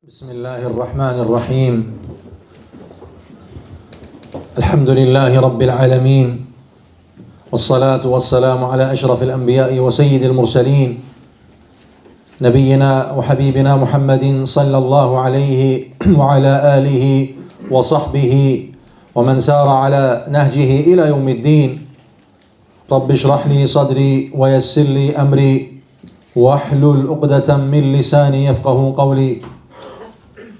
بسم الله الرحمن الرحيم. الحمد لله رب العالمين، والصلاة والسلام على أشرف الأنبياء وسيد المرسلين، نبينا وحبيبنا محمد صلى الله عليه وعلى آله وصحبه ومن سار على نهجه إلى يوم الدين. رب اشرح لي صدري ويسر لي أمري واحلل عقدة من لساني يفقه قولي.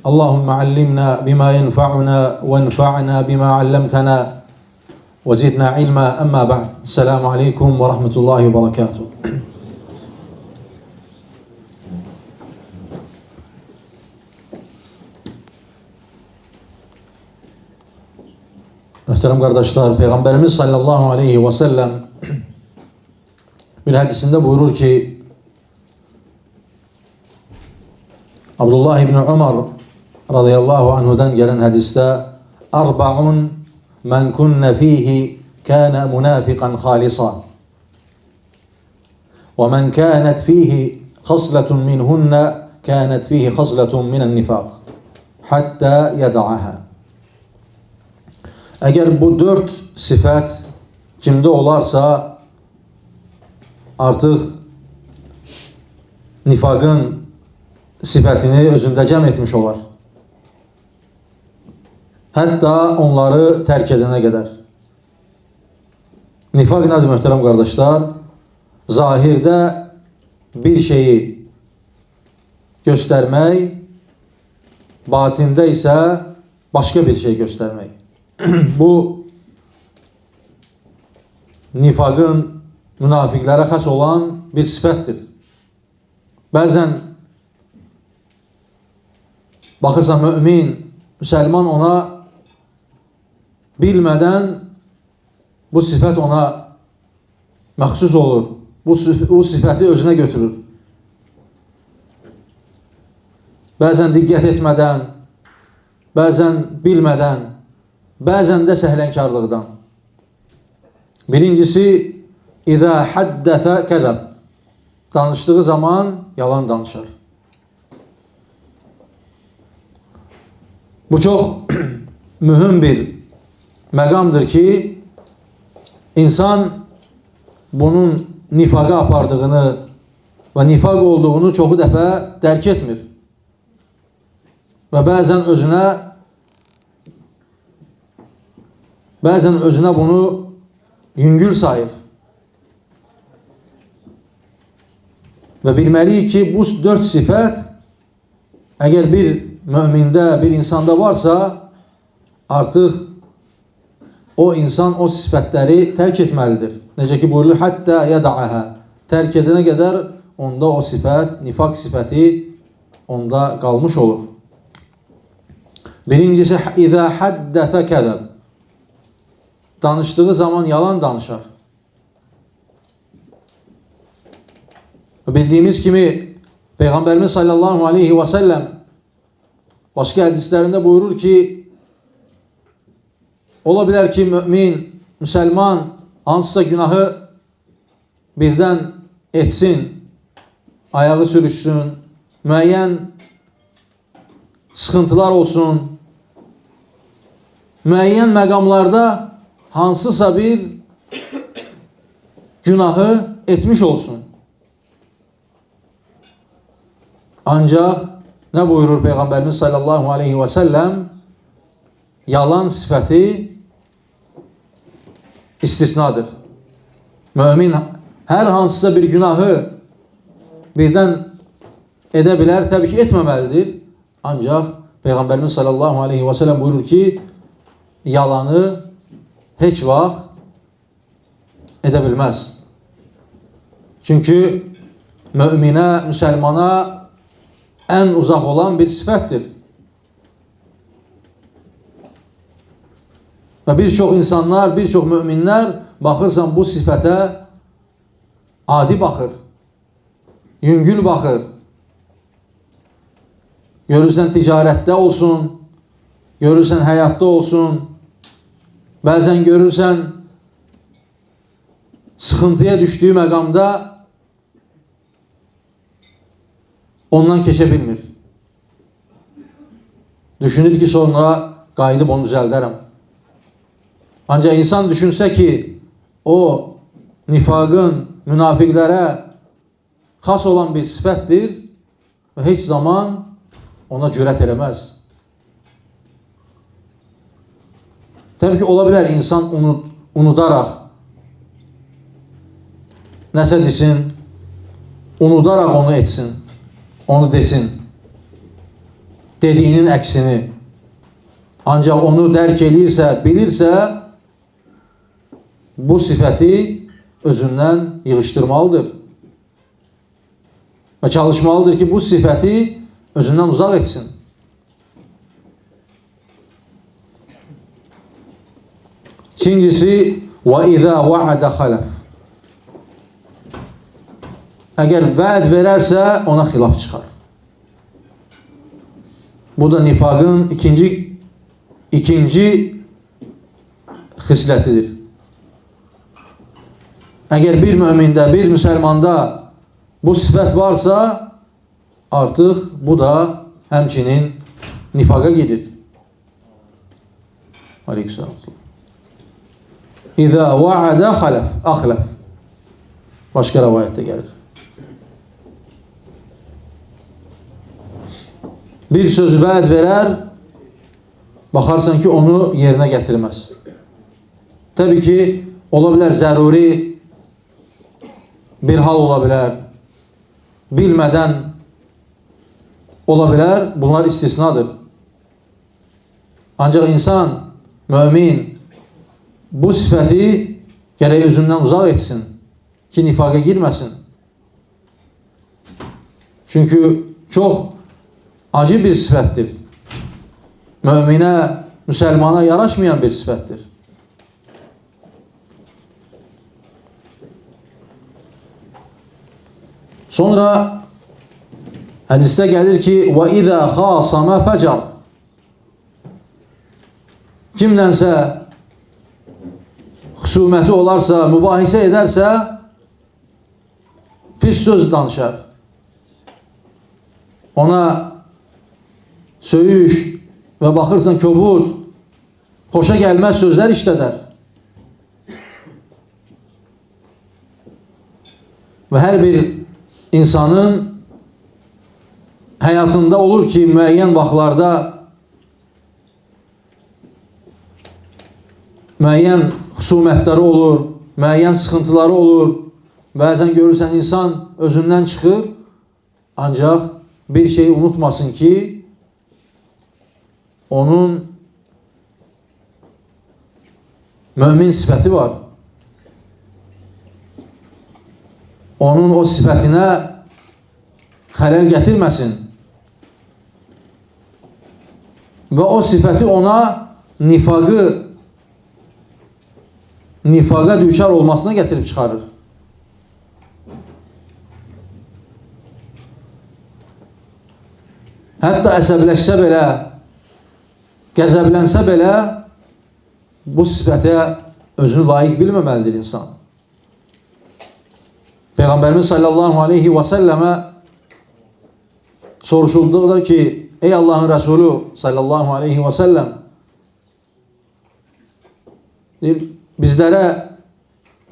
اللهم علمنا بما ينفعنا وانفعنا بما علمتنا وزدنا علما. أما بعد، السلام عليكم ورحمة الله وبركاته. Muhterem kardeşler, Peygamberimiz sallallahu aleyhi ve sellem bir hadisinde buyurur ki, Abdullah İbni Umar radıyallahu anhudan gelen hadiste, "Arba'un men kunne fihi kana munafiqan halisa ve men kanat fihi khasletun minhunne kanat fihi khasletun minen nifaq hatta yeda'aha." Eğer bu dört sifat kimde olarsa artık nifakın sifatini özünde cəm etmiş olar. Hatta onları terk edene kadar. Nifak nedir muhterem kardeşler? Zahirde bir şeyi göstermek, batinde ise başka bir şey göstermek. Bu nifakın münafiklere has olan bir sıfatdır. Bazen bakırsan mümin, Müslüman ona bilmeden bu sıfat ona məxsus olur. Bu sıfatı özüne götürür. Bazen dikkat etmeden, bazen bilmeden, bazen de səhlənkarlıqdan. Birincisi, İzâ haddəfə kəzəb. Danıştığı zaman yalan danışır. Bu çok mühim bir məqamdır ki, insan bunun nifaqa apardığını ve nifaq olduğunu çoxu dəfə dərk etmir. Ve bazen özüne bunu yüngül sayır. Ve bilməliyik ki, bu dört sifat eğer bir müminde, bir insanda varsa artık o insan o sifatları terk etmelidir. Necə ki buyurulur, hatta yeda'aha. Terk edene kadar onda o sifat, nifak sifati onda kalmış olur. Birincisi, İzâ haddəfə kəzəb. Danıştığı zaman yalan danışar. Bildiğimiz gibi Peygamberimiz sallallahu aleyhi ve sellem başka hadislerinde buyurur ki, olabilir ki mümin, Müslüman hansısa günahı birden etsin, ayağı sürüşsün, müəyyən sıkıntılar olsun, müəyyən məqamlarda hansısa bir günahı etmiş olsun. Ancak ne buyurur Peygamberimiz sallallahu aleyhi ve sellem? Yalan sıfatı istisnadır. Mümin her hansısa bir günahı birden edebilir, tabii ki etmemelidir. Ancak Peygamberimiz sallallahu aleyhi ve sellem buyurur ki, yalanı hiç vaxt edebilmez. Çünkü mümine, Müslümana en uzak olan bir sıfattır. Ve birçok insanlar, birçok müminler bakırsan bu sıfata adi bakır. Yüngül bakır. Görürsen ticarette olsun, görürsen hayatta olsun, bazen görürsen sıkıntıya düştüğü məqamda ondan keçə bilmir. Düşünür ki sonra qayıdıb onu düzəldərəm. Ancaq insan düşünsə ki, o nifaqın münafiqlərə xas olan bir sifətdir və heç zaman ona cürət eləməz. Təbii ki, ola bilər insan unudaraq nəsə desin, unudaraq onu etsin, onu desin, dediyinin əksini. Ancaq onu dərk eləyirsə, bilirsə, bu sifəti özündən yığışdırmalıdır. Və çalışmalıdır ki, bu sifəti özündən uzaq etsin. İkincisi, وَإِذَا وَعَدَ خَلَفْ. Əgər vəd verərsə, ona xilaf çıxar. Bu da nifaqın ikinci xislətidir. Əgər bir mümində, bir müsəlmanda bu sifət varsa, artıq bu da həmçinin nifaqa gedir. Aleykümselam. İzə va'ada axləf. Başqa rəvayətdə gəlir. Bir söz vəd verər, baxarsan ki, onu yerinə gətirməz. Təbii ki, ola bilər zəruri bir hal ola bilər, bilmədən ola bilər, bunlar istisnadır. Ancaq insan, mümin, bu sifəti gərək özündən uzaq etsin ki, nifaqa girməsin. Çünki çox acı bir sifətdir. Möminə, müsəlmana yaraşmayan bir sifətdir. Sonra hədisdə gəlir ki, وَإِذَا خَاصَمَ فَجَرْ. Kimlənsə xüsuməti olarsa, mübahisə edərsə, pis söz danışar. Ona söyüş və baxırsan kobud, xoşa gəlməz sözlər işlədər. Və hər bir insanın həyatında olur ki, müəyyən vaxtlarda müəyyən xüsumətləri olur, müəyyən sıxıntıları olur. Bəzən görürsən, insan özündən çıxır, ancaq bir şey unutmasın ki, onun mömin sifəti var. Onun o sifətinə xələl gətirməsin. Və o sifəti ona nifaqa düşər olmasına gətirib çıxarır. Hətta əsəbləşsə belə, qəzəblənsə belə, bu sifətə özünü layiq bilməməlidir insan. Peyğəmbərimiz sallallahu aleyhi və səlləmə soruşulduqda ki, ey Allahın Rəsulü sallallahu aleyhi və səlləm, bizlərə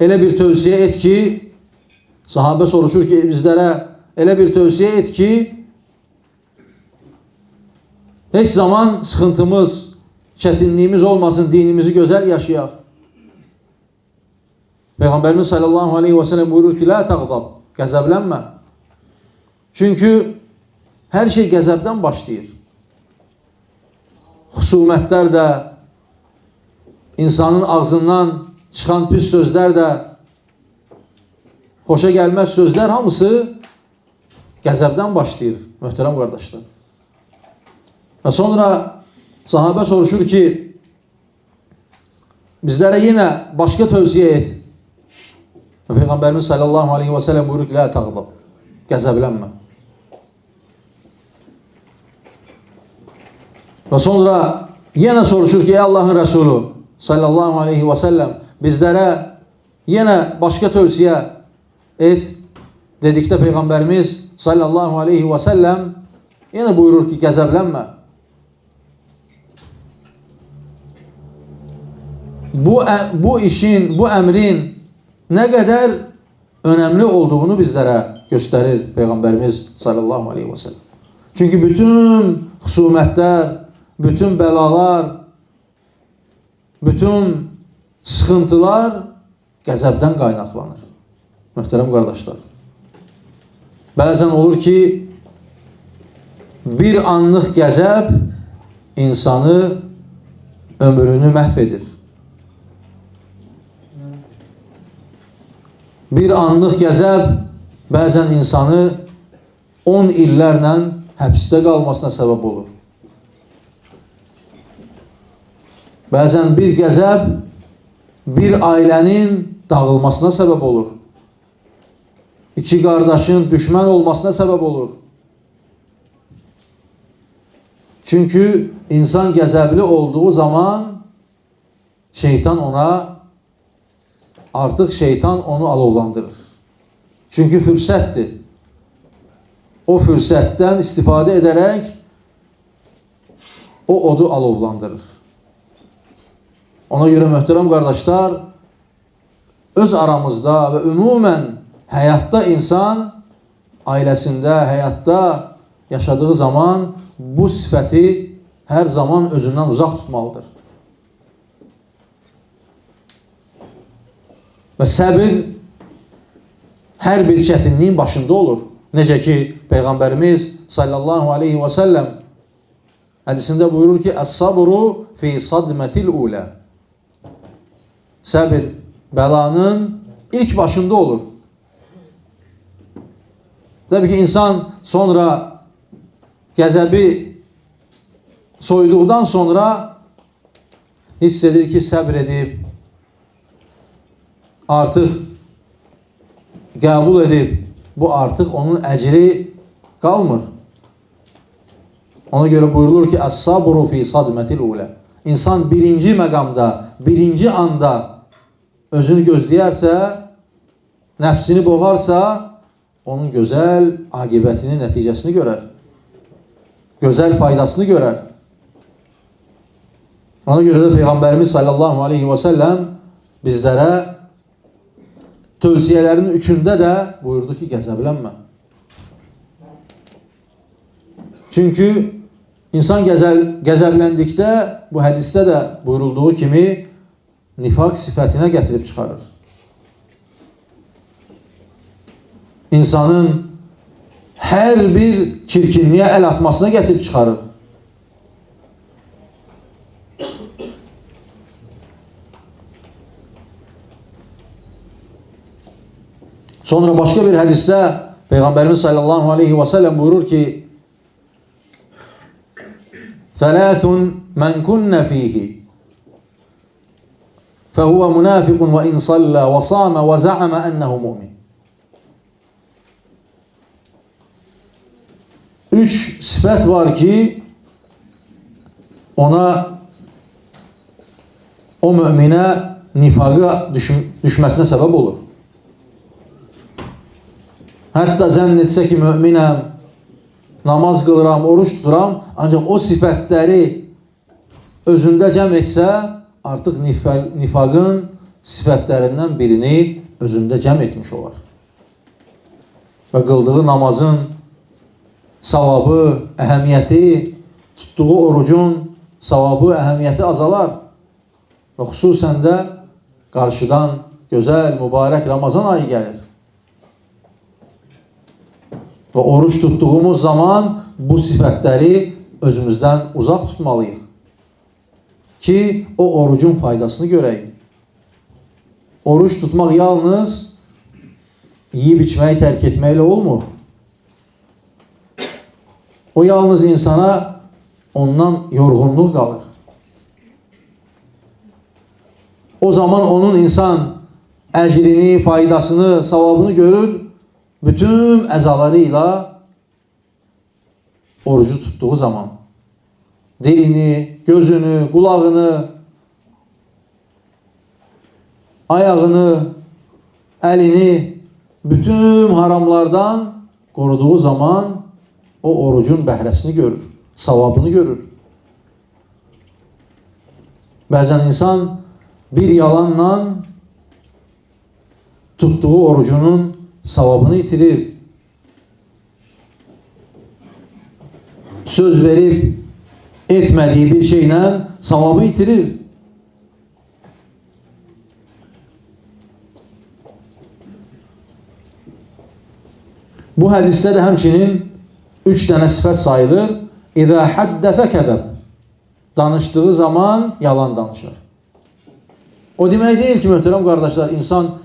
elə bir tövsiyə et ki, sahabə soruşur ki, bizlərə elə bir tövsiyə et ki, heç zaman sıxıntımız, çətinliyimiz olmasın, dinimizi gözəl yaşayaq. Peyğəmbərimiz sallallahu aleyhi və səlləm buyurur ki, la təğzab, qəzəblənmə. Çünki hər şey qəzəbdən başlayır. Xüsumətlər də, insanın ağzından çıxan pis sözlər də, xoşa gəlməz sözlər hamısı qəzəbdən başlayır, möhtərəm qardaşlar. Və sonra sahabə soruşur ki, bizlərə yenə başqa tövsiyə et. Və Peyğəmbərimiz sallallahu aleyhi və səlləm buyurur ki, la təğzab, qəzəblənmə. Və sonra yenə soruşur ki, ey Allahın Rəsulü sallallahu aleyhi və səlləm, bizlərə yenə başqa tövsiyə et. Dedikdə Peyğəmbərimiz sallallahu aleyhi və səlləm yenə buyurur ki, qəzəblənmə. bu işin, bu əmrin nə qədər önəmli olduğunu bizlərə göstərir Peyğəmbərimiz sallallahu aleyhi və səlləm. Çünki bütün xusumətlər, bütün bəlalar, bütün sıxıntılar qəzəbdən qaynaqlanır. Möhtərəm qardaşlar. Bəzən olur ki, bir anlıq qəzəb insanı ömrünü məhv edir. Bir anlıq qəzəb bəzən insanı 10 illərlə həbsdə qalmasına səbəb olur. Bəzən bir qəzəb bir ailənin dağılmasına səbəb olur. İki qardaşın düşmən olmasına səbəb olur. Çünki insan qəzəbli olduğu zaman artıq şeytan onu alovlandırır. Çünki fürsətdir. O fürsətdən istifadə edərək o odu alovlandırır. Ona görə möhtərəm qardaşlar, öz aramızda və ümumən həyatda insan ailəsində, həyatda yaşadığı zaman bu sifəti hər zaman özündən uzaq tutmalıdır. Və səbir hər bir çətinliyin başında olur. Necə ki, Peyğəmbərimiz sallallahu aleyhi və səlləm hədisində buyurur ki, Əs-sabru fi sadmətil ulə. Səbir bəlanın ilk başında olur. Təbii ki, insan sonra qəzəbi soyduqdan sonra hiss edir ki, səbr edib, artıq qəbul edib, bu artıq onun əcri qalmır. Ona görə buyurulur ki, Əs-sabru fi sadmətil ulə. İnsan birinci məqamda, birinci anda özünü gözləyərsə, nəfsini boğarsa, onun gözəl aqibətini, nəticəsini görər. Gözəl faydasını görər. Ona görə də Peyğəmbərimiz sallallahu aleyhi və səlləm bizlərə tövsiyələrin üçündə də buyurdu ki, qəzəblənmə. Çünki insan qəzəbləndikdə, bu hədisdə də buyurulduğu kimi, nifaq sifətinə gətirib çıxarır. İnsanın hər bir çirkinliyə əl atmasına gətirib çıxarır. Sonra başqa bir hədisdə Peyğəmbərimiz sallallahu aleyhi və səlləm buyurur ki, Thələthun mən kunnə fihi fəhuvə münafiqun və in sallə və samə və zəəmə ənəhu mümin. 3 sifət var ki, o müminə nifaqa düşməsinə səbəb olur. Hətta zənn etsə ki, müminəm, namaz qılıram, oruç tuturam, ancaq o sifətləri özündə cəm etsə, artıq nifaqın sifətlərindən birini özündə cəm etmiş olar. Və qıldığı namazın savabı, əhəmiyyəti, tutduğu orucun savabı, əhəmiyyəti azalar. Və xüsusən də qarşıdan gözəl, mübarək Ramazan ayı gəlir. Və oruç tutduğumuz zaman bu sifətləri özümüzdən uzaq tutmalıyıq. Ki, o orucun faydasını görəyik. Oruç tutmaq yalnız yiyib içməyi tərk etməklə olmur. O yalnız insana ondan yorğunluq qalır. O zaman onun insan əcrini, faydasını, savabını görür. Bütün əzalarıyla orucu tutduğu zaman dilini, gözünü, qulağını, ayağını, əlini bütün haramlardan qoruduğu zaman o orucun bəhrəsini görür, savabını görür. Bəzən insan bir yalanla tuttuğu orucunun savabını itirir. Söz verip etmediği bir şeyle savabı itirir. Bu hadiste de həmçinin 3 dənə sifət sayılır. İzə haddəfə kəzəb. Danıştığı zaman yalan danışır. O demək deyil ki, möhtərəm qardaşlar, insan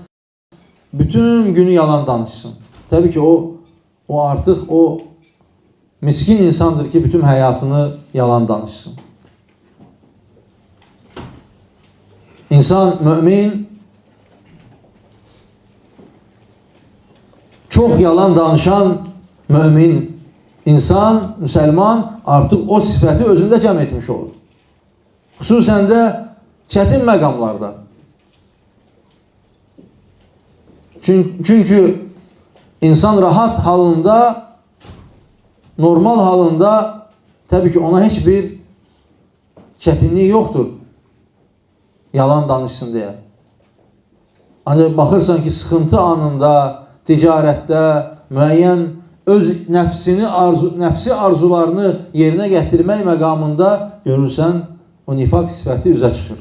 bütün günü yalan danışsın. Təbii ki, o artıq o miskin insandır ki, bütün həyatını yalan danışsın. İnsan, mümin, çok yalan danışan mümin insan, müsəlman artıq o sifəti özündə cəm etmiş olur. Xüsusən də çətin məqamlarda. Çünkü insan rahat halında, normal halında tabii ki ona hiçbir çətinliği yoktur. Yalan danışsın diye. Ancak baxırsan ki, sıxıntı anında, ticarette müəyyən öz nəfsi arzularını yerinə gətirmək məqamında görürsən, o nifak sifəti üzə çıxır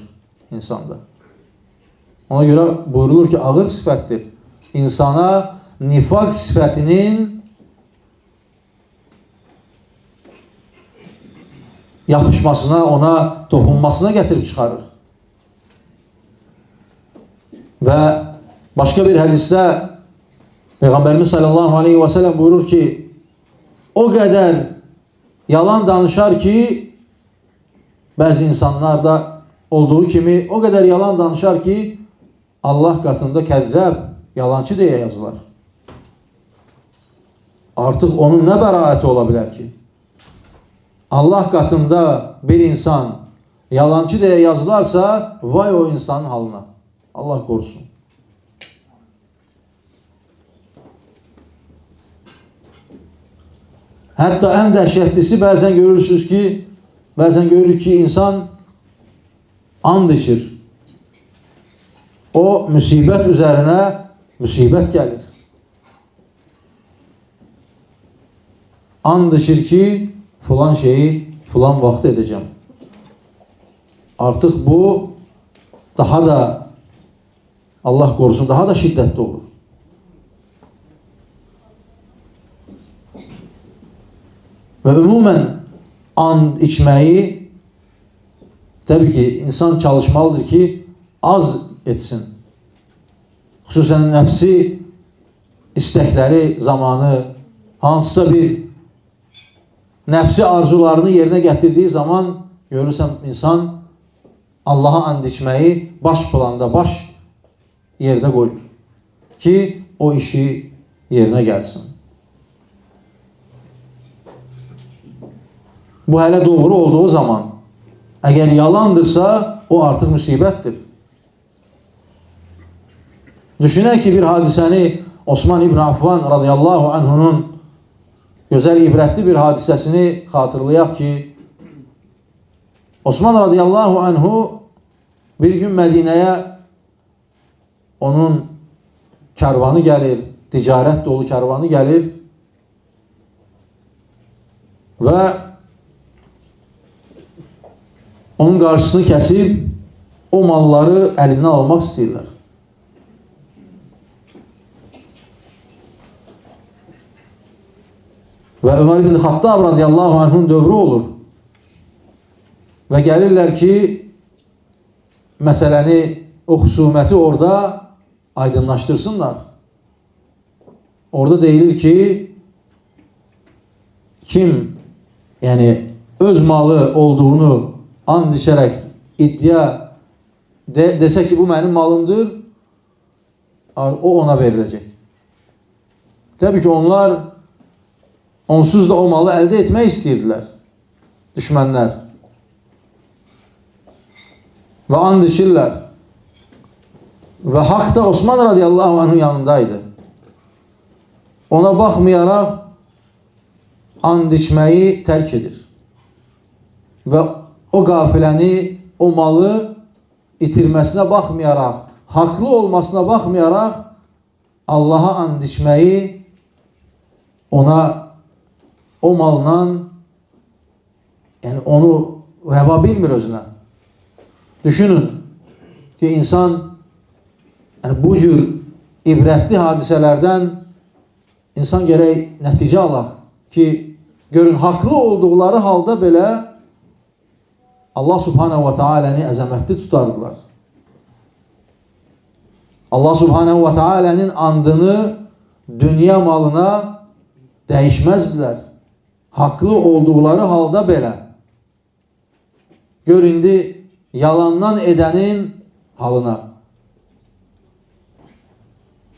insanda. Ona göre buyurulur ki, ağır sifətdir. İnsana nifak sifətinin yapışmasına, ona toxunmasına gətirib çıxarır. Ve başka bir hadiste Peygamberimiz sallallahu aleyhi ve sellem buyurur ki, o kadar yalan danışar ki, bazı insanlarda olduğu kimi o kadar yalan danışar ki, Allah katında kəzzəb, yalancı diye yazılar. Artık onun ne beraati olabilir ki? Allah katında bir insan yalancı diye yazılarsa, vay o insanın halına. Allah korusun. Hatta en dehşetlisi bazen görürük ki insan and içir. O musibet üzerine musibet gelir. And içir ki falan şeyi falan vakit edeceğim. Artık bu daha da, Allah korusun, daha da şiddetli olur. Ve umumen and içmeyi tabii ki insan çalışmalıdır ki az etsin. Xüsusən nəfsi istekleri zamanı, hansısa bir nəfsi arzularını yerine getirdiği zaman görürsən insan Allah'a and içmeyi baş planda, baş yerde koyur ki o işi yerine gelsin. Bu hele doğru olduğu zaman, eğer yalandırsa o artık musibettir. Düşünək ki, bir hadisəni Osman İbn Affan radıyallahu anhunun güzel ibrətli bir hadisesini hatırlayaq ki, Osman radıyallahu anhu bir gün Medine'ye onun kervanı gelir, ticaret dolu kervanı gelir ve onun karşısını kesip o malları elinden almak istiyorlar. Ve Ömer bin Hattab radıyallahu anh'ın dövrü olur. Ve gelirler ki meseleni, o husumeti orada aydınlaştırsınlar. Orada deyilir ki kim yani öz malı olduğunu and içerek iddia dese ki bu benim malımdır, o ona verilecek. Tabii ki onlar onsuz da o malı elde etmeyi isteyirdiler. Düşmanlar. Ve and içirler. Ve hak da Osman radıyallahu anh'ın yanındaydı. Ona bakmayarak and içmeyi terk edir. Ve o gafiləni, o malı itirməsinə baxmayaraq, haqlı olmasına baxmayaraq Allaha and içməyi ona o maldan, yəni onu rəva bilmir özünə. Düşünün ki, insan bu cür ibrətli hadisələrdən insan gərək nəticə alaq ki, görün, haqlı olduqları halda belə Allah subhanahu wa ta'aləni əzəmətli tutardılar. Allah subhanahu wa ta'aləni andını dünya malına dəyişməzdilər. Haqlı olduqları halda belə. Gör indi yalandan edənin halına.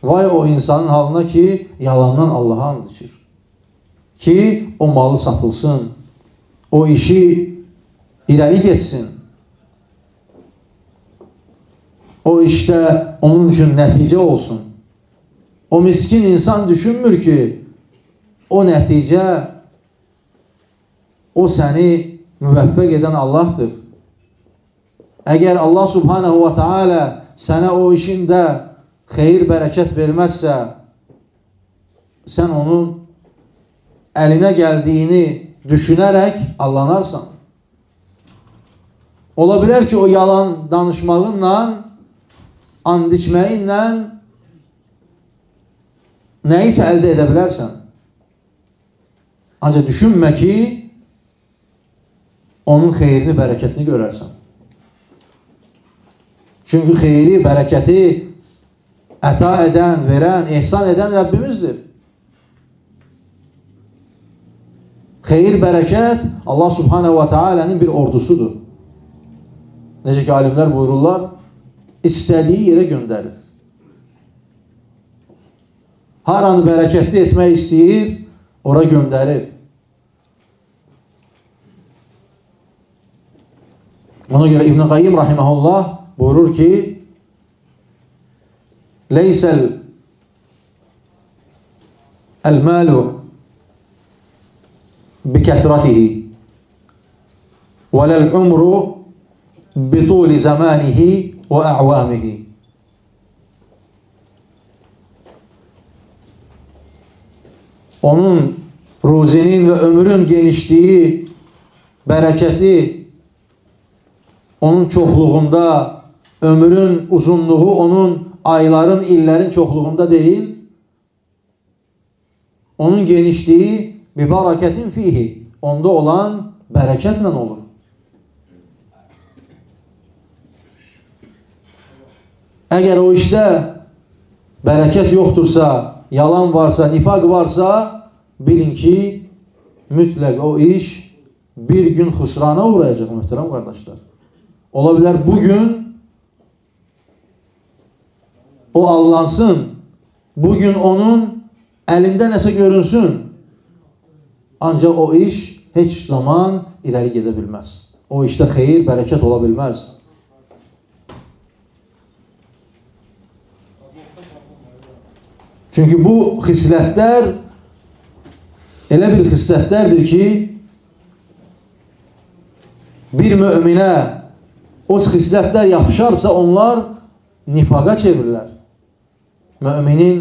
Vay o insanın halına ki, yalandan Allah'a and içir. Ki o malı satılsın. O işi irəli getsin. O işte onun üçün nəticə olsun. O miskin insan düşünmür ki, o nəticə, o səni müvəffəq edən Allah'tır. Əgər Allah subhanahu wa ta'ala sənə o işində xeyir, bərəkət verməzsə, sən onun əlinə gəldiyini düşünərək allanarsan. Ola bilər ki, o yalan danışmağınla, and içməyinlə nəyisə əldə edə bilərsən. Ancaq düşünmə ki, onun xeyrini, bərəkətini görərsən. Çünki xeyri, bərəkəti əta edən, verən, ehsan edən Rəbbimizdir. Xeyir, bərəkət Allah subhanahu wa ta'alənin bir ordusudur. Necə ki, alimlər buyururlar, istədiyi yerə göndərir. Haranı bərəkətli etmək istəyir, ora göndərir. Ona görə İbn Qayyim rahimehullah buyurur ki, leysel el-malu bikəthratihi və lel-umru bituli zamanihi və a'vamihi. Onun ruzinin və ömrün genişliyi, bərəkəti onun çoxluğunda, ömrün uzunluğu onun ayların, illərin çoxluğunda deyil, onun genişliyi bi bərəkətin fihi, onda olan bərəkətlə olur. Əgər o işdə bərəkət yoxdursa, yalan varsa, nifaq varsa, bilin ki, mütləq o iş bir gün xüsrana uğrayacaq, möhtərəm qardaşlar. Ola bilər bugün o allansın, bugün onun əlində nəsə görünsün, ancaq o iş heç zaman irəli gedə bilməz. O işdə xeyir, bərəkət ola bilməz. Çünki bu xislətlər elə bir xislətlərdir ki, bir möminə o xislətlər yapışarsa onlar nifaqa çevirirlər. Müminin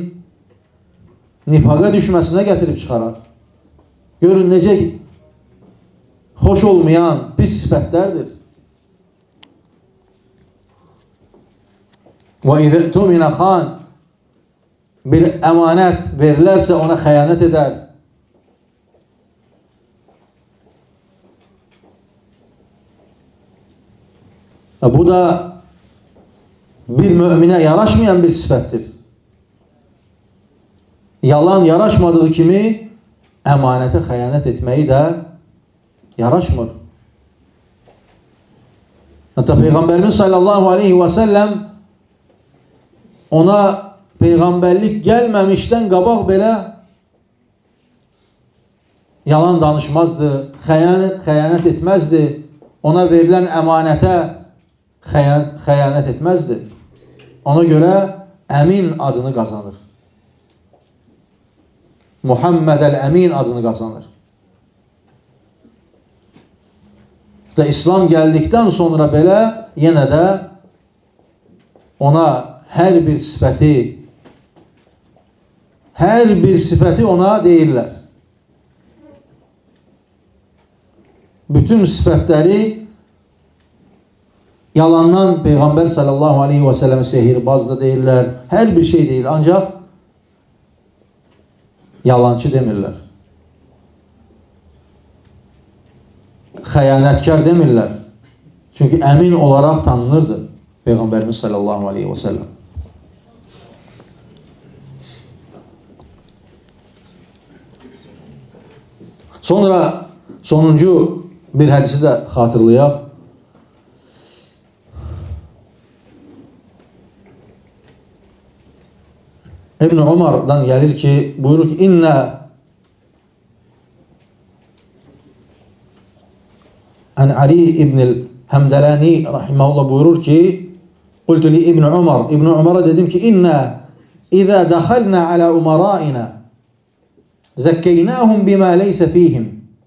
nifaqa düşməsinə gətirib çıxarar. Görün necə xoş olmayan pis sifətlərdir. Və izə tuminə xan, bir əmanət verilərsə ona xəyanət edər. Bu da bir möminə yaraşmayan bir sifətdir. Yalan yaraşmadığı kimi əmanətə xəyanət etməyi də yaraşmır. Hatta Peyğəmbərimiz sallallahu aleyhi və səlləm ona Peyğəmbərlik gəlməmişdən qabaq belə yalan danışmazdı, xəyanət etməzdi, ona verilən əmanətə xəyanət etməzdi. Ona görə Əmin adını qazanır. Muhammed el-Əmin adını qazanır. İslam gəldikdən sonra belə yenə də ona hər bir sifəti ona deyirlər. Bütün sifətləri yalandan Peyğəmbər sallallahu aleyhi və səlləm sehirbaz da deyirlər, hər bir şey deyil, ancaq yalancı demirlər. Xəyanətkar demirlər. Çünki əmin olaraq tanınırdı Peyğəmbərimiz sallallahu aleyhi və səlləm. Sonra sonuncu bir hədisi də xatırlayaq. İbn Umar'dan gəlir ki, buyurur ki, İnna an Ali ibn-i Həmdələni rahiməhullah buyurur ki, qultu li İbn Umar, İbn Umar'a dedim ki, İnna İzə dəxəlnə alə umaraina zəkkeynəhum bimə leysə fihim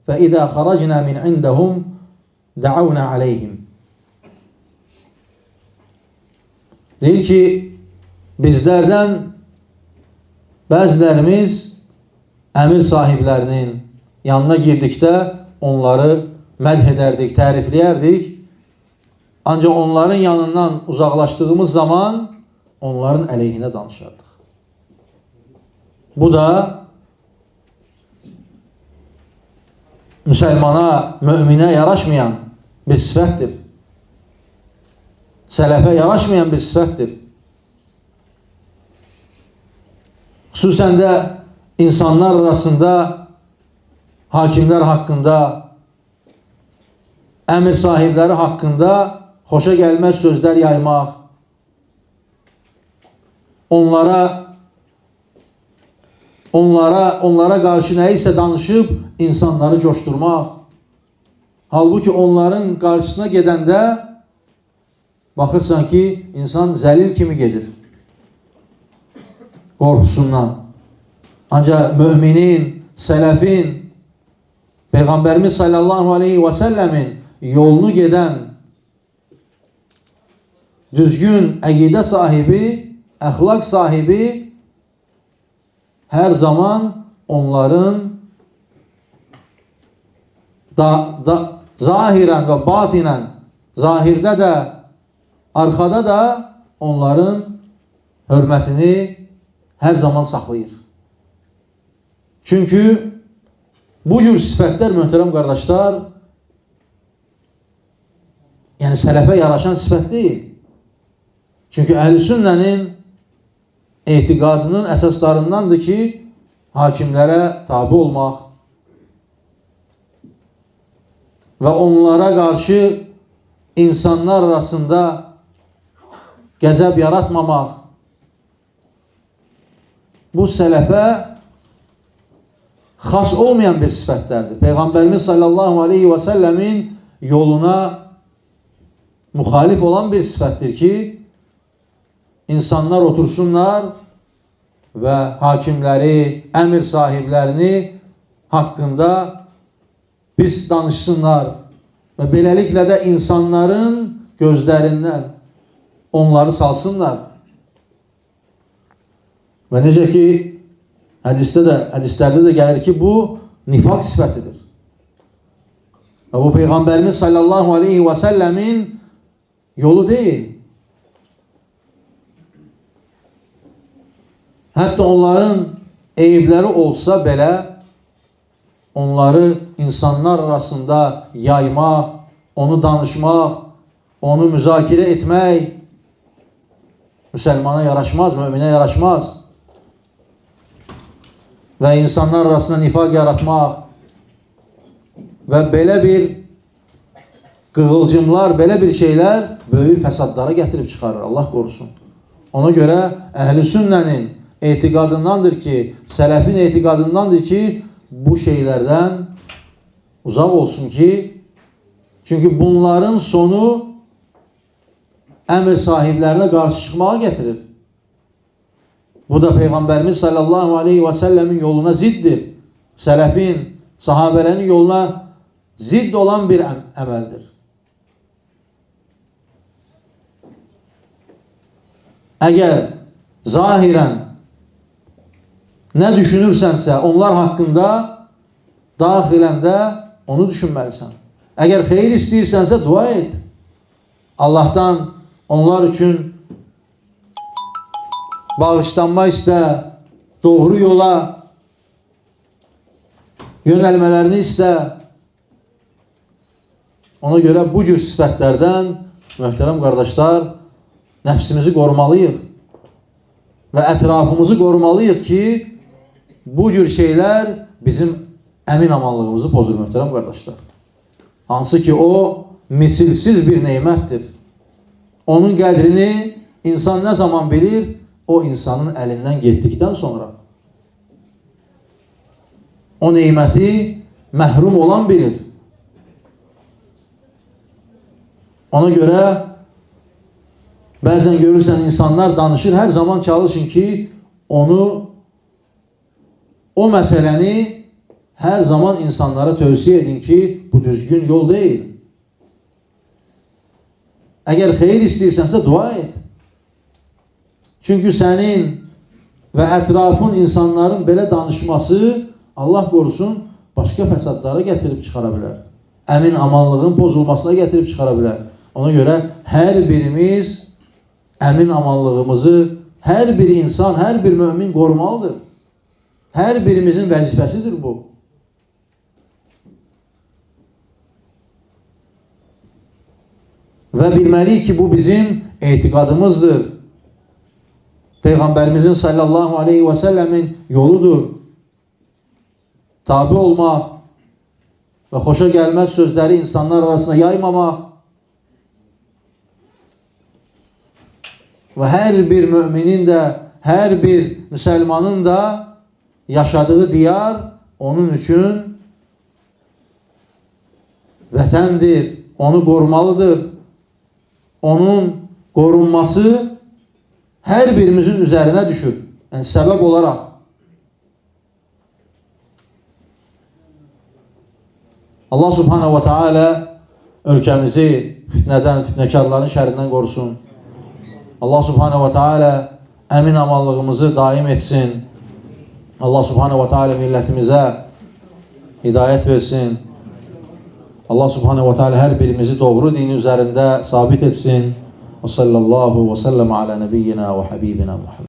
fə izə xaracnə min indəhum dəavnə aleyhim. Deyir ki, bizlərdən bəzilərimiz əmir sahiblərinin yanına girdikdə onları mədh edərdik, tərifləyərdik. Ancaq onların yanından uzaqlaşdığımız zaman onların əleyhinə danışardıq. Bu da müsəlmana, möminə yaraşmayan bir sifətdir. Sələfə yaraşmayan bir sifətdir. Xüsusən də insanlar arasında, hakimlər haqqında, əmir sahibləri haqqında xoşa gəlməz sözlər yaymaq, onlara qarşı nəyisə danışıb insanları coşturmaq. Halbuki onların qarşısına gedəndə baxırsan ki, insan zəlil kimi gedir. Qorxusundan. Ancaq müminin, sələfin, Peyğəmbərimiz sallallahu aleyhi və səlləmin yolunu gedən düzgün əqidə sahibi, əxlaq sahibi hər zaman onların zahirən və batinən, zahirdə də, arxada da onların hörmətini hər zaman saxlayır. Çünki bu cür sifətlər, möhtərəm qardaşlar, yəni sələfə yaraşan sifət deyil. Çünki Əhl-i Sünnənin etiqadının əsaslarındandır ki, hakimlərə tabi olmaq və onlara qarşı insanlar arasında qəzəb yaratmamaq. Bu sələfə xas olmayan bir sifətlərdir. Peyğəmbərimiz sallallahu aleyhi və səlləmin yoluna müxalif olan bir sifətdir ki, insanlar otursunlar və hakimləri, əmir sahiblərini haqqında pis danışsınlar və beləliklə də insanların gözlərindən onları salsınlar. Və necə ki, hədislərdə də gəlir ki, bu nifaq sifətidir. Və bu Peyğəmbərimiz sallallahu aleyhi və səlləmin yolu deyil. Hətta onların eyibləri olsa belə, onları insanlar arasında yaymaq, onu danışmaq, onu müzakirə etmək müsəlmana yaraşmaz, möminə yaraşmaz. Və insanlar arasında nifaq yaratmaq və belə bir qığılcımlar, belə bir şeylər böyük fəsadlara gətirib çıxarır. Allah qorusun. Ona görə Əhl-i Sünnənin etiqadındandır ki, sələfin etiqadındandır ki, bu şeylərdən uzaq olsun ki, çünki bunların sonu əmir sahiblərinə qarşı çıxmağa gətirir. Bu da Peyğəmbərimiz sallallahu aleyhi və səlləmin yoluna ziddir. Sələfin, sahabələrin yoluna zidd olan bir əməldir. Əgər zahirən nə düşünürsənsə onlar haqqında, daxilən də onu düşünməlisən. Əgər xeyir istəyirsənsə dua et. Allahdan onlar üçün bağışlanma istə, doğru yola yönəlmələrini istə. Ona görə bu cür sifətlərdən, möhtərəm qardaşlar, nəfsimizi qorumalıyıq və ətrafımızı qorumalıyıq ki, bu cür şeylər bizim əmin amanlığımızı pozur, möhtərəm qardaşlar. Hansı ki, o misilsiz bir neymətdir. Onun qədrini insan nə zaman bilir? O insanın əlindən getdikdən sonra. O neyməti məhrum olan bilir. Ona görə bəzən görürsən insanlar danışır, hər zaman çalışın ki, o məsələni hər zaman insanlara tövsiyə edin ki, bu düzgün yol deyil. Əgər xeyir istəyirsənsə dua et. Çünki sənin və ətrafın insanların belə danışması, Allah qorusun, başqa fəsadlara gətirib çıxara bilər. Əmin amanlığın pozulmasına gətirib çıxara bilər. Ona görə hər birimiz əmin amanlığımızı, hər bir insan, hər bir mömin qorumalıdır. Hər birimizin vəzifəsidir bu. Və bilməliyik ki, bu bizim etiqadımızdır. Peyğəmbərimizin sallallahu aleyhi və səlləmin yoludur. Tabi olmaq və xoşa gəlməz sözləri insanlar arasında yaymamaq və hər bir müminin də, hər bir müsəlmanın da yaşadığı diyar onun üçün vətəndir, onu qorumalıdır. Onun qorunması hər birimizin üzərinə düşür. Yəni, səbəb olaraq. Allah subhanahu wa ta'ala ölkəmizi fitnədən, fitnəkarların şərindən qorusun. Allah subhanahu wa ta'ala əmin amanlığımızı daim etsin. Allah subhanahu wa ta'ala millətimizə hidayət versin. Allah subhanahu wa ta'ala hər birimizi doğru dini üzərində sabit etsin. Və sallallahu və səlləm alə nəbiyyina və habibina Muhammed.